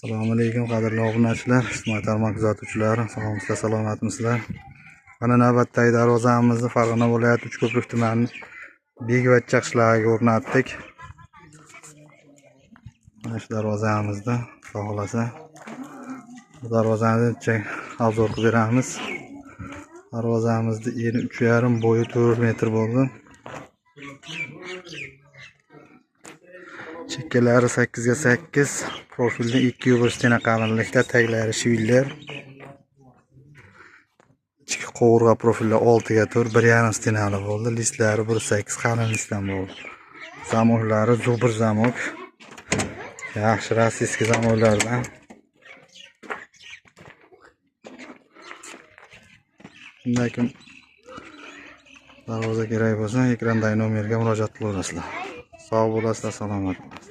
Assalomu alaykum qadrli obunachilar, ijtimoiy tarmoq kuzatuvchilari, sog'misizlar, salomatmisizlar? Mana navbatdagi darvozamizni Farg'ona viloyati Uchko'prik tumani Begivachcha qishlog'iga o'rnatdik. Mana shu darvozamizda xohlasa bu darvozani obzor qilib beramiz. Darvozamizda eni 3,5, bo'yi 4 metr bo'ldi. Chekkalari 8 ga 8, profilda 2,1 stena qalinlikda, taglari shivillar. Ichki qovurg'a profilda 6 ga 4, 1,5 stenali bo'ldi. Listlari 1,8 qalinlikdan bo'ldi. Zamoklari zubr zamok. Yaxshi rossiyskiy zamoklardan. Shunday kim darvoza kerak bo'lsa, ekrandagi nomerga murojaat qilasizlar. Sog' bo'lasizlar, salomat.